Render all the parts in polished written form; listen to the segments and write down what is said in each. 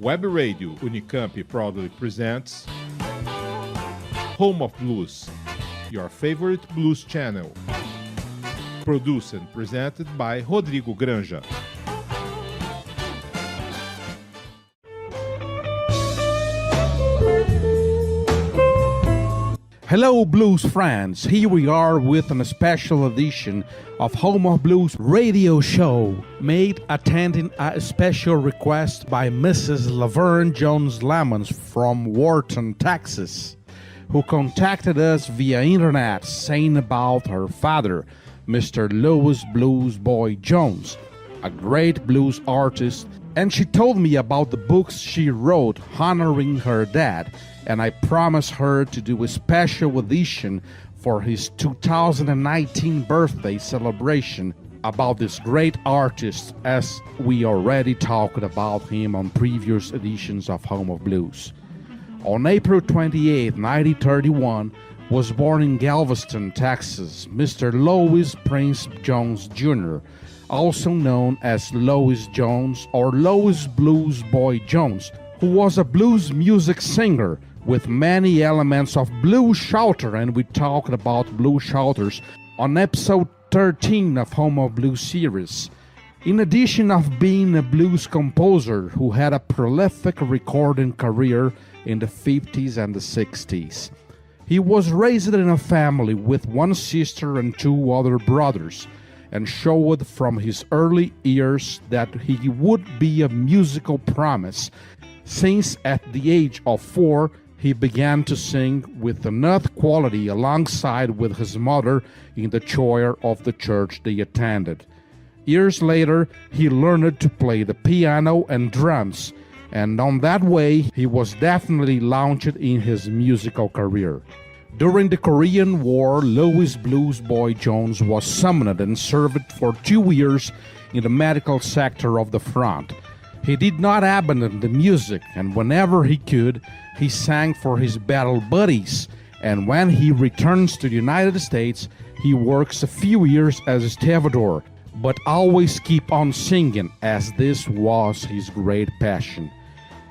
Web Radio Unicamp proudly presents Home of Blues, your favorite blues channel. Produced and presented by Rodrigo Granja. Hello blues friends, here we are with a special edition of Home of Blues radio show made attending a special request by Mrs. Laverne Jones Lemons from Wharton, Texas, who contacted us via internet saying about her father, Mr. Louis Blues Boy Jones, a great blues artist, and she told me about the books she wrote honoring her dad, and I promised her to do a special edition for his 2019 birthday celebration about this great artist, as we already talked about him on previous editions of Home of Blues. On April 28, 1931, was born in Galveston, Texas, Mr. Louis Prince Jones Jr., also known as Louis Jones or Louis Blues Boy Jones, who was a blues music singer with many elements of blues shouter, and we talked about blues shouters on episode 13 of Home of Blues series. In addition of being a blues composer who had a prolific recording career in the 50s and the 60s. He was raised in a family with one sister and two other brothers, and showed from his early years that he would be a musical promise, since at the age of 4 he began to sing with enough quality alongside with his mother in the choir of the church they attended. Years later, he learned to play the piano and drums, and on that way he was definitely launched in his musical career. During the Korean War, Louis Blues Boy Jones was summoned and served for 2 years in the medical sector of the front. He did not abandon the music, and whenever he could, he sang for his battle buddies, and when he returns to the United States, he works a few years as a stevedore, but always keep on singing, as this was his great passion.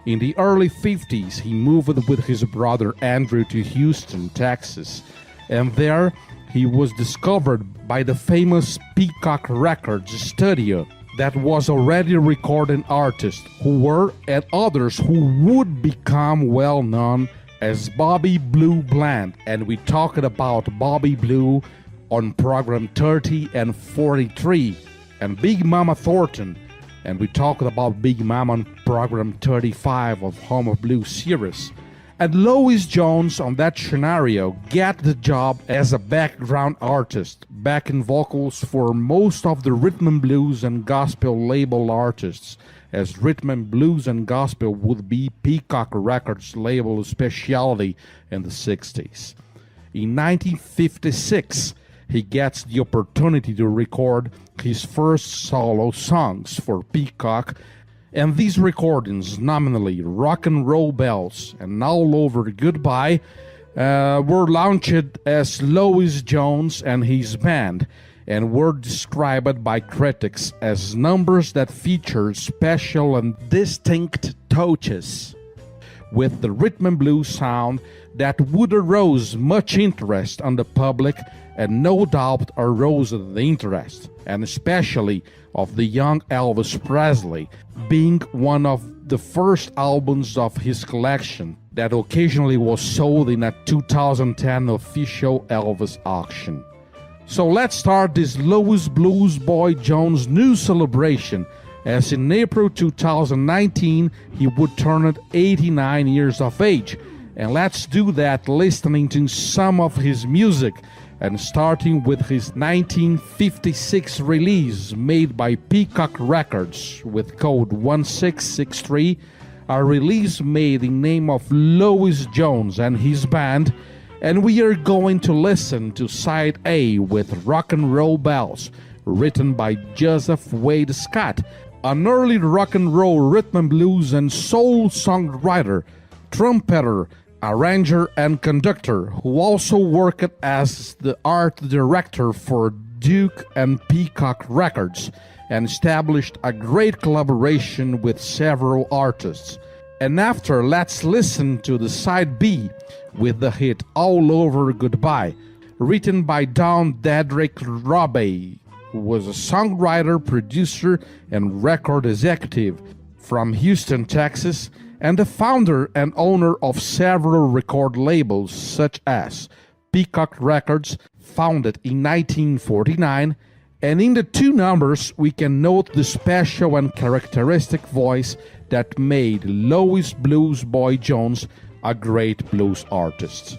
In the early 50s, he moved with his brother Andrew to Houston, Texas, and there he was discovered by the famous Peacock Records studio that was already recording artists who were, and others who would become well known as Bobby Blue Bland, and we talked about Bobby Blue on program 30 and 43, and Big Mama Thornton, and we talked about Big Mama on program 35 of Home of Blues series. And Louis Jones on that scenario got the job as a background artist, backing vocals for most of the rhythm and blues and gospel label artists, as rhythm and blues and gospel would be Peacock Records label specialty in the 60s. In 1956, he gets the opportunity to record his first solo songs for Peacock, and these recordings, nominally Rock and Roll Bells and All Over Goodbye, were launched as Louis Jones and his band, and were described by critics as numbers that featured special and distinct touches with the rhythm and blues sound that would arouse much interest on the public, and no doubt aroused the interest, and especially of the young Elvis Presley, being one of the first albums of his collection that occasionally was sold in a 2010 official Elvis auction. So let's start this Louis Blues Boy Jones new celebration, as in April 2019 he would turn 89 years of age, and let's do that listening to some of his music, and starting with his 1956 release made by Peacock Records with code 1663, a release made in name of Louis Jones and his band, and we are going to listen to side A with Rock and Roll Bells, written by Joseph Wade Scott, an early rock and roll rhythm and blues and soul songwriter, trumpeter, arranger and conductor, who also worked as the art director for Duke and Peacock Records and established a great collaboration with several artists. And after, let's listen to the side B with the hit All Over Goodbye, written by Don Dedrick Robbie, who was a songwriter, producer, and record executive from Houston, Texas, and the founder and owner of several record labels such as Peacock Records, founded in 1949, and in the two numbers we can note the special and characteristic voice that made Louis Blues Boy Jones a great blues artist.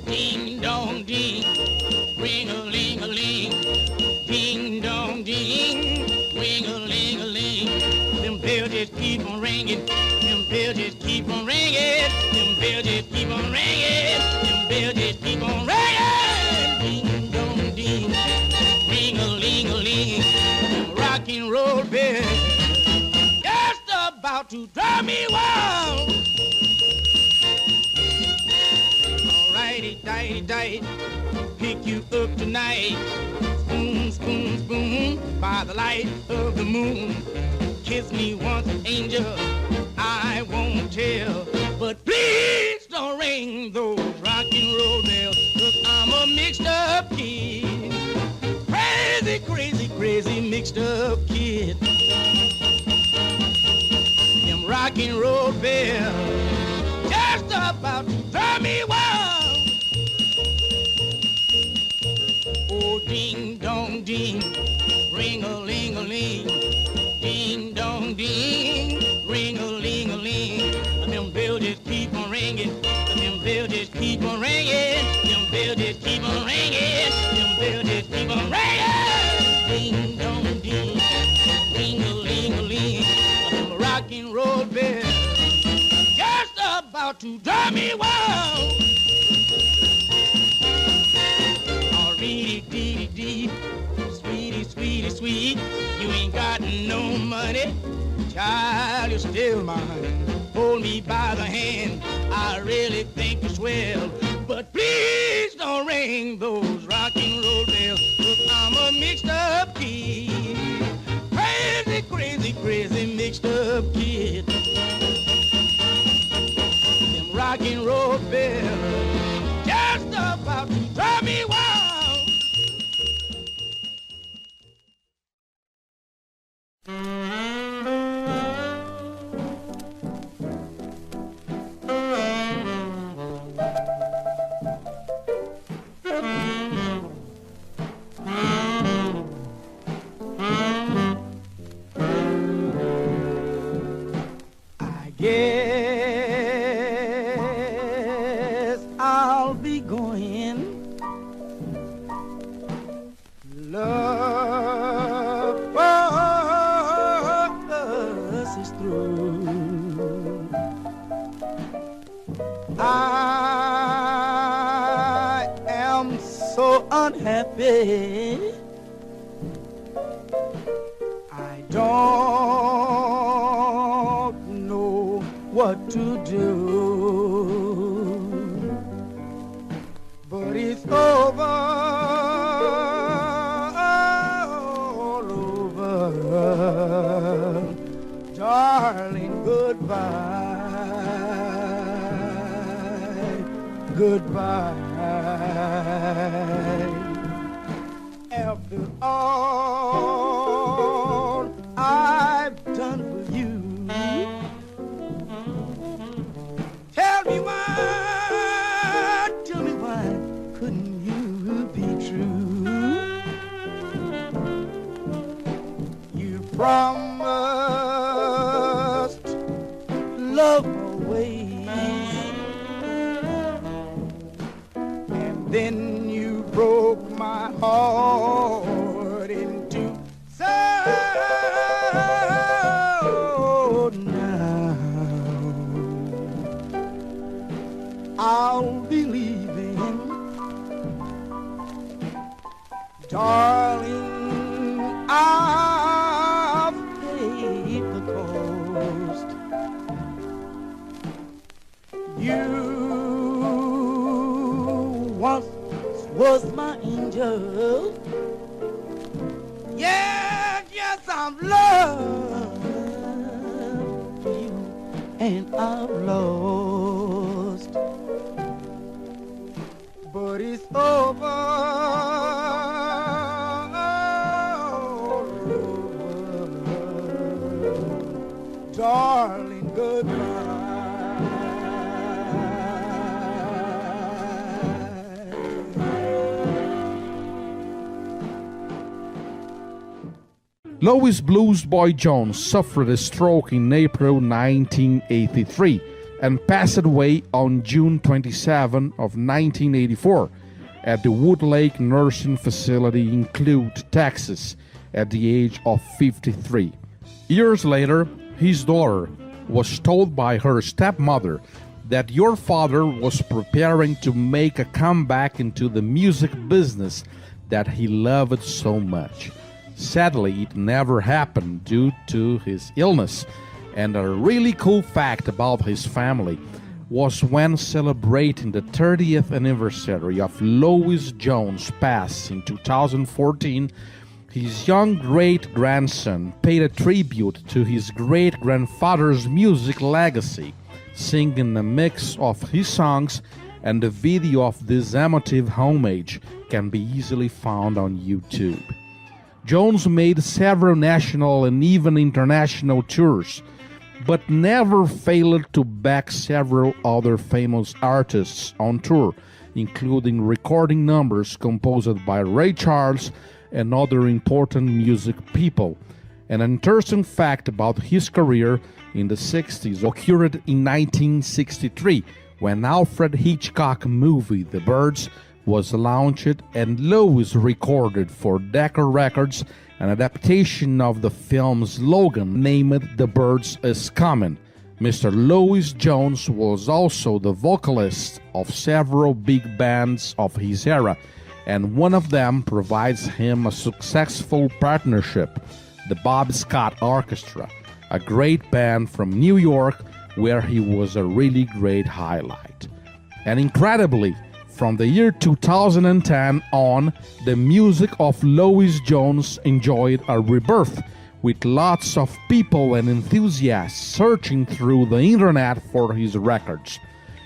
Ding dong ding, ring a ling a ling. Ding dong ding, ring a ling a ling. Them bells just keep on ringing. Them bells just keep on ringing. Them bells just keep on ringing. Them bells just keep on ringing. Ding dong ding, ring a ling a ling. Them rock and roll bells just about to drive me wild. Alrighty, dighty, dight, pick you up tonight. Spoon, spoon, spoon, by the light of the moon. Kiss me once, angel, I won't tell. But please don't ring those rock and roll bells, 'cause I'm a mixed up kid. Crazy, crazy, crazy mixed up kid. Them rock and roll bells just about to drive me wild. Oh, ding dong ding, ring a ling a ling. Ding dong ding, ring a ling a ling. Them bells just keep on ringing. Them bells just keep on ringing. Them bells just keep on ringing. Them bells just keep on ringing. Ding dong ding, ring a ling a ling. Them rock and roll bells just about to drive me wild. Already dee dee, sweetie, sweetie, sweet. You ain't got no money, child, you're still mine. Hold me by the hand, I really think you're swell. But please don't ring those rock and roll bells, 'cause I'm a mixed up kid. Crazy, crazy, crazy mixed up kid. Them rock and roll bells just about to drive me wild. I guess I'll be going. Love for us is through. I am so unhappy. I don't know what to do. But it's over. Darling, goodbye, goodbye. After all I've done for you, tell me why couldn't you be true? You promised love always, and then you broke my heart in two. So now I'll be leaving, darling. I've paid the cost. You once was my angel. Yeah, yes, I'm loved for you, and I'm lost. But it's over. Darling, goodbye. Louis Blues Boy Jones suffered a stroke in April 1983 and passed away on June 27 of 1984 at the Woodlake Nursing Facility in Clute, Texas, at the age of 53. Years later, his daughter was told by her stepmother that your father was preparing to make a comeback into the music business that he loved so much. Sadly, it never happened due to his illness. And a really cool fact about his family was when celebrating the 30th anniversary of Louis Jones' pass in 2014, his young great-grandson paid a tribute to his great-grandfather's music legacy, singing a mix of his songs, and the video of this emotive homage can be easily found on YouTube. Jones made several national and even international tours, but never failed to back several other famous artists on tour, including recording numbers composed by Ray Charles and other important music people. An interesting fact about his career in the 60s occurred in 1963, when Alfred Hitchcock movie The Birds was launched and Louis recorded for Decca Records an adaptation of the film's slogan named The Birds Is Coming. Mr. Louis Jones was also the vocalist of several big bands of his era, and one of them provides him a successful partnership, the Bob Scott Orchestra, a great band from New York where he was a really great highlight. And incredibly, from the year 2010 on, the music of Louis Jones enjoyed a rebirth, with lots of people and enthusiasts searching through the internet for his records.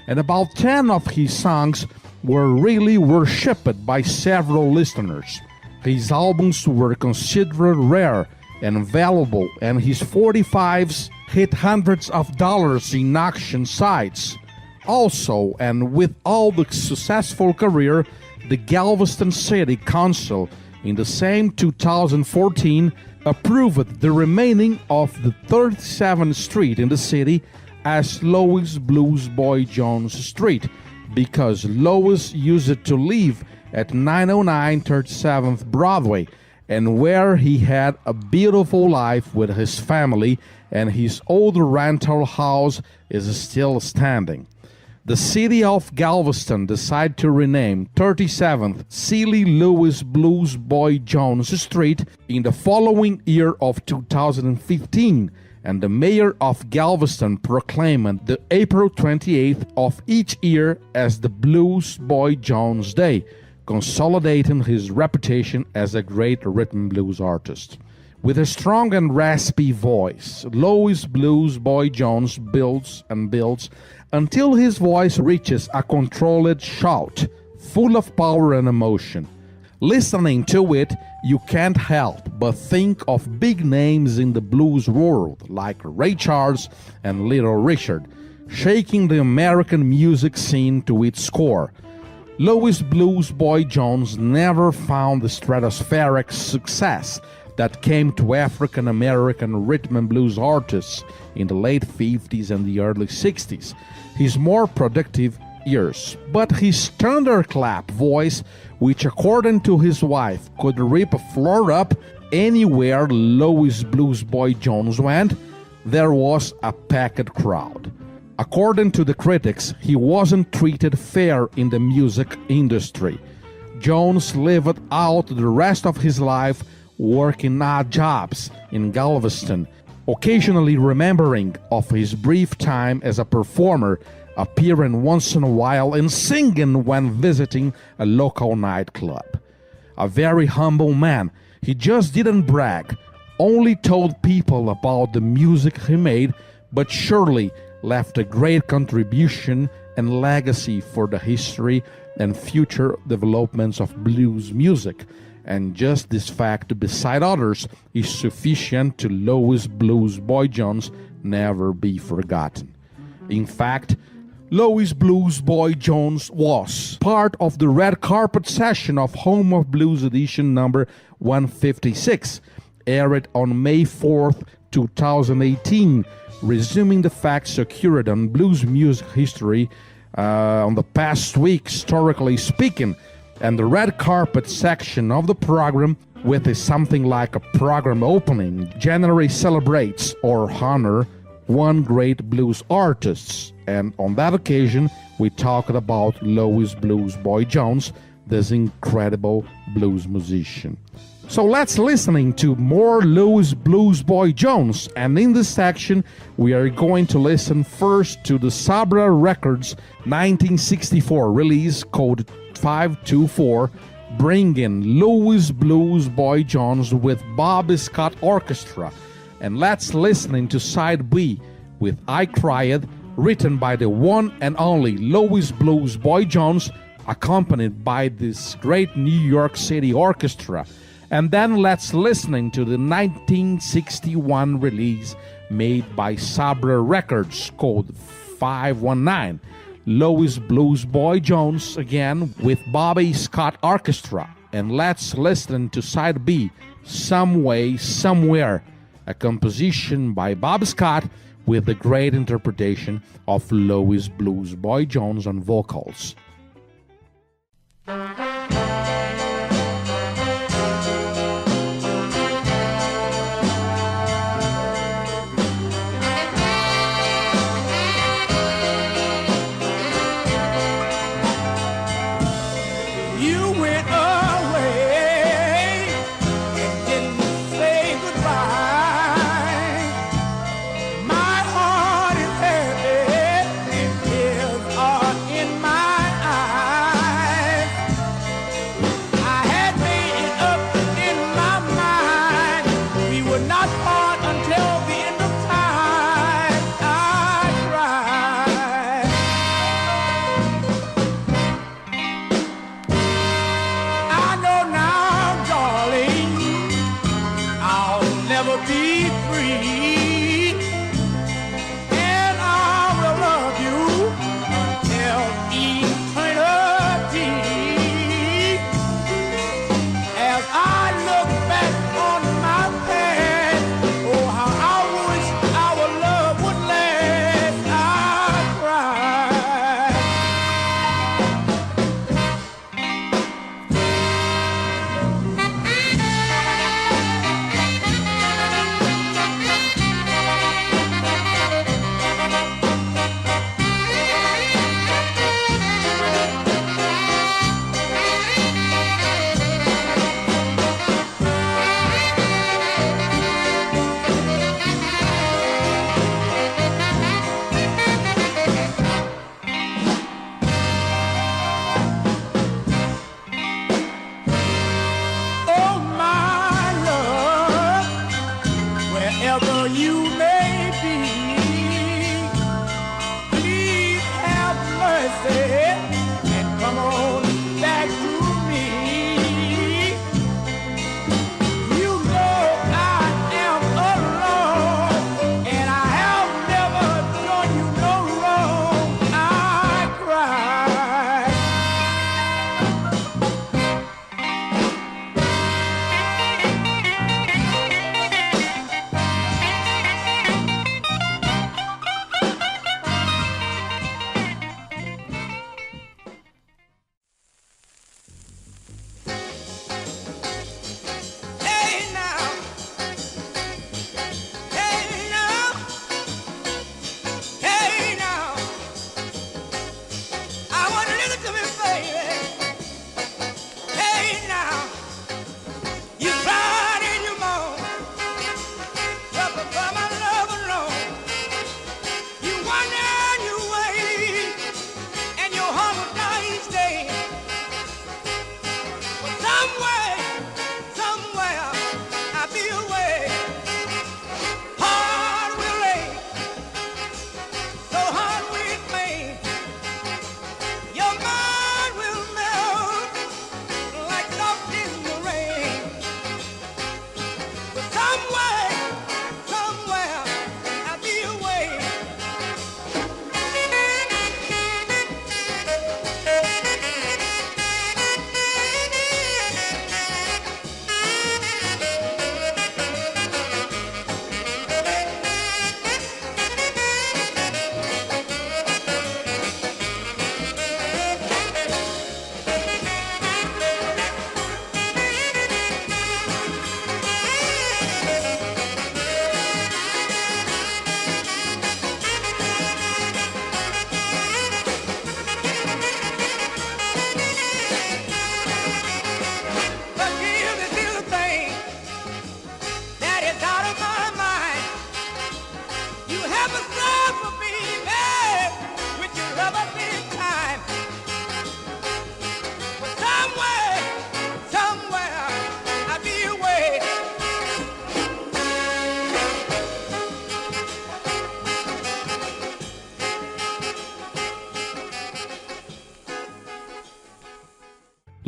And about 10 of his songs were really worshipped by several listeners. His albums were considered rare and valuable, and his 45s hit hundreds of dollars in auction sites. Also, and with all the successful career, the Galveston City Council in the same 2014 approved the remaining of the 37th Street in the city as Louis Blues Boy Jones Street, because Louis used to live at 909 37th Broadway, and where he had a beautiful life with his family, and his old rental house is still standing. The city of Galveston decided to rename 37th Silly Louis Blues Boy Jones Street in the following year of 2015, and the mayor of Galveston proclaimed the April 28th of each year as the Blues Boy Jones Day, consolidating his reputation as a great rhythm blues artist. With a strong and raspy voice, Louis Blues Boy Jones builds and builds until his voice reaches a controlled shout, full of power and emotion. Listening to it, you can't help but think of big names in the blues world, like Ray Charles and Little Richard, shaking the American music scene to its core. Louis Blues Boy Jones never found the stratospheric success that came to African American rhythm and blues artists in the late 50s and the early 60s, his more productive years. But his thunderclap voice, which according to his wife could rip a floor up anywhere Louis Blues Boy Jones went, there was a packed crowd. According to the critics, he wasn't treated fair in the music industry. Jones lived out the rest of his life working odd jobs in Galveston, occasionally remembering of his brief time as a performer, appearing once in a while and singing when visiting a local nightclub. A very humble man, He just didn't brag, only told people about the music he made, but surely left a great contribution and legacy for the history and future developments of blues music. And just this fact, beside others, is sufficient to Louis Blues Boy Jones never be forgotten. In fact, Louis Blues Boy Jones was part of the red carpet session of Home of Blues edition number 156, aired on May 4th, 2018, resuming the facts occurred on blues music history on the past week, historically speaking, and the red carpet section of the program, with a something like a program opening, generally celebrates or honor one great blues artist. And on that occasion, we talked about Louis Blues Boy Jones, this incredible blues musician. So let's listening to more Louis Blues Boy Jones, and in this section we are going to listen first to the Sabra Records 1964 release code 524, bringing Louis Blues Boy Jones with Bobby Scott Orchestra, and let's listening to side B with I Cried, written by the one and only Louis Blues Boy Jones, accompanied by this great New York City orchestra. And then let's listening to the 1961 release made by Sabra Records, code 519. Louis Blues Boy Jones again with Bobby Scott Orchestra. And let's listen to side B, Some Way, Somewhere, a composition by Bob Scott with the great interpretation of Louis Blues Boy Jones on vocals.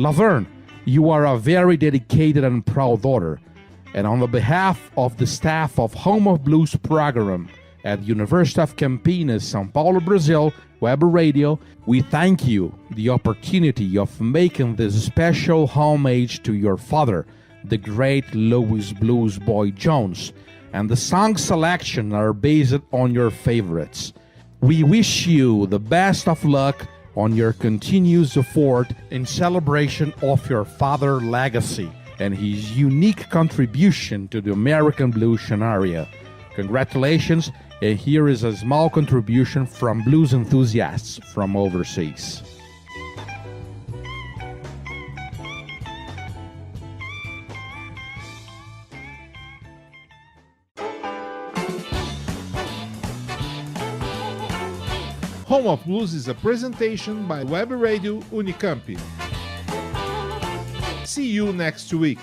Laverne, you are a very dedicated and proud daughter. And on the behalf of the staff of Home of Blues program at University of Campinas, São Paulo, Brazil, Web Radio, we thank you the opportunity of making this special homage to your father, the great Louis Blues Boy Jones, and the song selection are based on your favorites. We wish you the best of luck on your continuous effort in celebration of your father's legacy and his unique contribution to the American blues scenario. Congratulations, and here is a small contribution from blues enthusiasts from overseas. Home of Blues is a presentation by Web Radio Unicamp. See you next week.